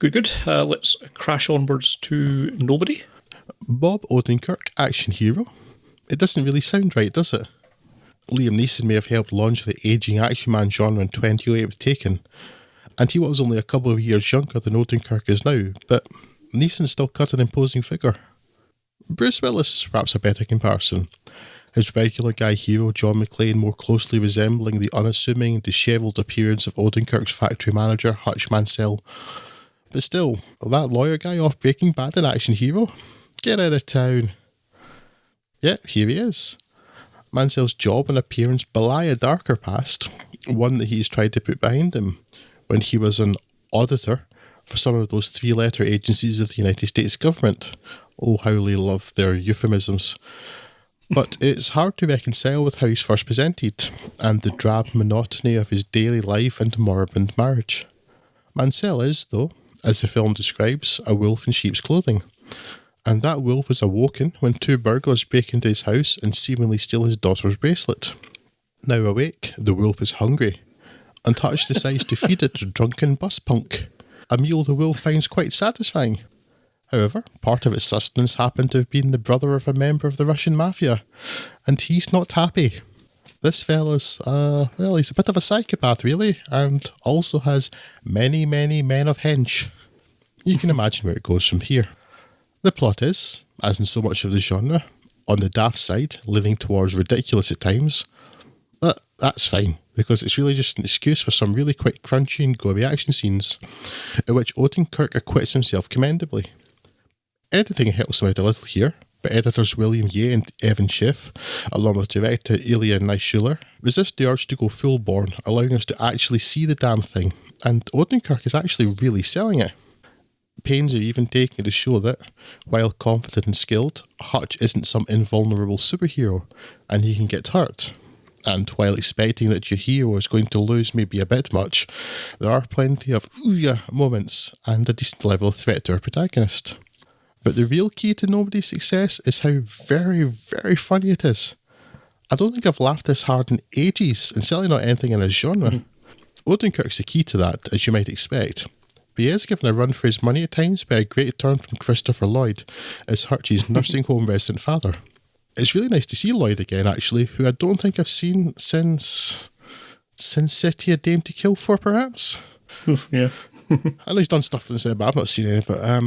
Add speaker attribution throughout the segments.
Speaker 1: Good. Let's crash onwards to Nobody.
Speaker 2: Bob Odenkirk, action hero. It doesn't really sound right, does it? Liam Neeson may have helped launch the ageing action man genre in 2008 with Taken, and he was only a couple of years younger than Odenkirk is now, but Neeson's still cut an imposing figure. Bruce Willis is perhaps a better comparison. His regular guy hero, John McClane, more closely resembling the unassuming, dishevelled appearance of Odenkirk's factory manager, Hutch Mansell. But still, that lawyer guy off Breaking Bad an action hero? Get out of town. Yep, here he is. Mansell's job and appearance belie a darker past, one that he's tried to put behind him, when he was an auditor for some of those three-letter agencies of the United States government. Oh, how they love their euphemisms. But it's hard to reconcile with how he's first presented, and the drab monotony of his daily life and moribund marriage. Mansell is, though, as the film describes, a wolf in sheep's clothing. And that wolf is awoken when two burglars break into his house and seemingly steal his daughter's bracelet. Now awake, the wolf is hungry, and Hutch decides to feed it to drunken bus punk, a meal the wolf finds quite satisfying. However, part of its sustenance happened to have been the brother of a member of the Russian mafia, and he's not happy. This fella's, he's a bit of a psychopath really, and also has many, many men of hench. You can imagine where it goes from here. The plot is, as in so much of the genre, on the daft side, leaning towards ridiculous at times. But that's fine, because it's really just an excuse for some really quick, crunchy and gory action scenes, in which Odenkirk acquits himself commendably. Editing helps him out a little here, but editors William Ye and Evan Schiff, along with director Ilya Naishuller, resist the urge to go full born, allowing us to actually see the damn thing, and Odenkirk is actually really selling it. Pains are even taken to show that, while confident and skilled, Hutch isn't some invulnerable superhero, and he can get hurt. And while expecting that your hero is going to lose maybe a bit much, there are plenty of ooh-yeah moments and a decent level of threat to our protagonist. But the real key to Nobody's success is how very, very funny it is. I don't think I've laughed this hard in ages, and certainly not anything in his genre. Odenkirk's the key to that, as you might expect. But he is given a run for his money at times by a great turn from Christopher Lloyd as Hutch's nursing home resident father. It's really nice to see Lloyd again, actually, who I don't think I've seen since Sin City, A Dame to Kill For, perhaps?
Speaker 1: Yeah.
Speaker 2: I know he's done stuff since then, but I've not seen any, but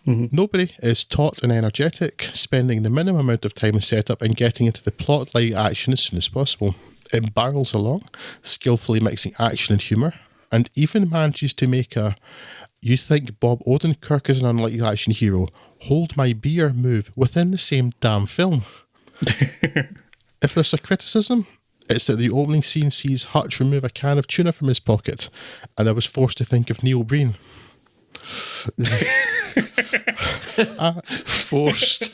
Speaker 2: Nobody is taut and energetic, spending the minimum amount of time in setup and getting into the plot-like action as soon as possible. It barrels along, skillfully mixing action and humour, and even manages to make a "you think Bob Odenkirk is an unlikely action hero, hold my beer" move within the same damn film. If there's a criticism, it's that the opening scene sees Hutch remove a can of tuna from his pocket, and I was forced to think of Neil Breen.
Speaker 1: Forced,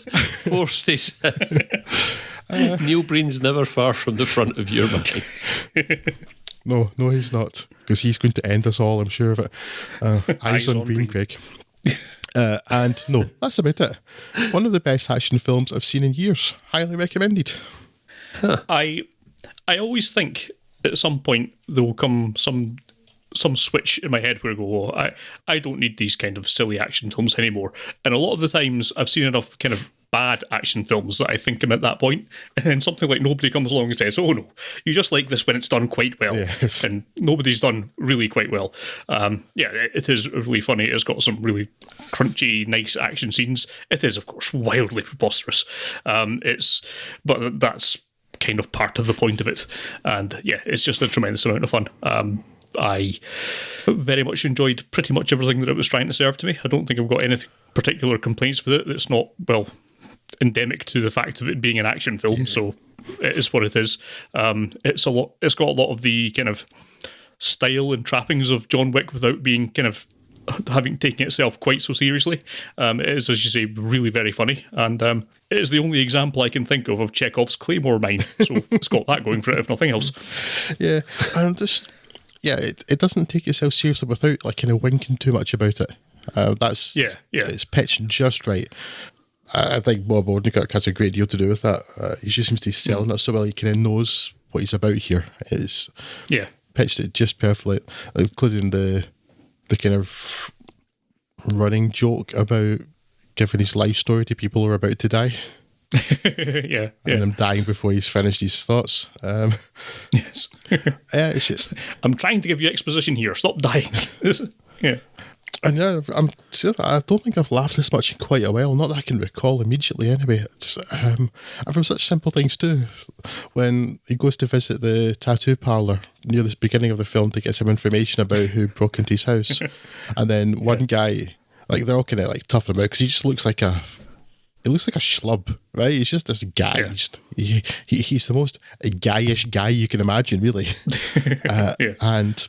Speaker 1: he says. Neil Breen's never far from the front of your mind.
Speaker 2: No, he's not, because he's going to end us all, I'm sure of it. Eyes on Breen, Craig. And no, that's about it. One of the best action films I've seen in years. Highly recommended.
Speaker 1: I always think at some point there will come some switch in my head where I go, I don't need these kind of silly action films anymore. And a lot of the times I've seen enough kind of bad action films that I think I'm at that point, and then something like Nobody comes along and says, oh no, you just like this when it's done quite well.
Speaker 2: Yes.
Speaker 1: And Nobody's done really quite well. It is really funny. It's got some really crunchy, nice action scenes. It is, of course, wildly preposterous. But that's kind of part of the point of it. And yeah, it's just a tremendous amount of fun. I very much enjoyed pretty much everything that it was trying to serve to me. I don't think I've got any particular complaints with it that's not, endemic to the fact of it being an action film, so it is what it is. It's got a lot of the kind of style and trappings of John Wick without being kind of having taken itself quite so seriously. It is, as you say, really very funny, and it is the only example I can think of Chekhov's Claymore mine, so it's got that going for it, if nothing else.
Speaker 2: Yeah, and just... yeah, it doesn't take itself seriously without kind of winking too much about it. It's pitched just right. I think Bob Odenkirk has a great deal to do with that. He just seems to be selling it so well. He kind of knows what he's about here. It's pitched it just perfectly, including the kind of running joke about giving his life story to people who are about to die.
Speaker 1: Yeah.
Speaker 2: And him dying before he's finished his thoughts.
Speaker 1: Yes.
Speaker 2: Yeah, it's just...
Speaker 1: I'm trying to give you exposition here. Stop dying. Yeah.
Speaker 2: And yeah, I don't think I've laughed this much in quite a while. Not that I can recall immediately, anyway. Just, and from such simple things too. When he goes to visit the tattoo parlor near the beginning of the film to get some information about who broke into his house, and then one guy, like they're all kind of like toughing him out because he just looks like a. He looks like a schlub, right? He's just this guy. Yeah. He's the most guyish guy you can imagine, really. And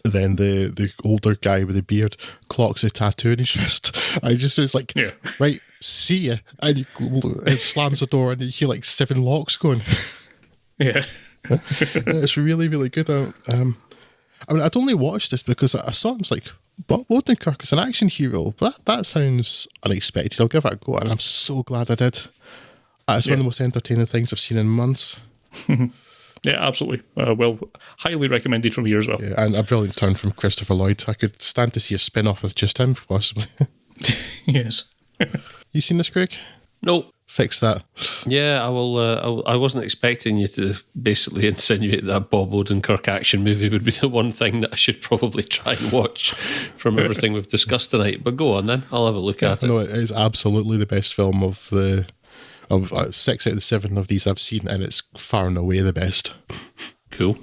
Speaker 2: then the older guy with the beard clocks a tattoo in his wrist. I just was like, right, see ya. And he slams the door and you hear like 7 locks going.
Speaker 1: Yeah.
Speaker 2: It's really, really good. I mean, I'd only watched this because I saw him, was like, Bob Odenkirk is an action hero. That sounds unexpected. I'll give it a go, and I'm so glad I did. It's one of the most entertaining things I've seen in months.
Speaker 1: Yeah, absolutely. Well, highly recommended from here as well.
Speaker 2: Yeah, and a brilliant turn from Christopher Lloyd. I could stand to see a spin-off with just him, possibly.
Speaker 1: Yes.
Speaker 2: You seen this, Craig?
Speaker 3: Nope.
Speaker 2: Fix that.
Speaker 3: Yeah, I will. I wasn't expecting you to basically insinuate that Bob Odenkirk action movie would be the one thing that I should probably try and watch from everything we've discussed tonight. But go on then, I'll have a look at it.
Speaker 2: No, it is absolutely the best film of 6 out of the 7 of these I've seen, and it's far and away the best.
Speaker 3: Cool.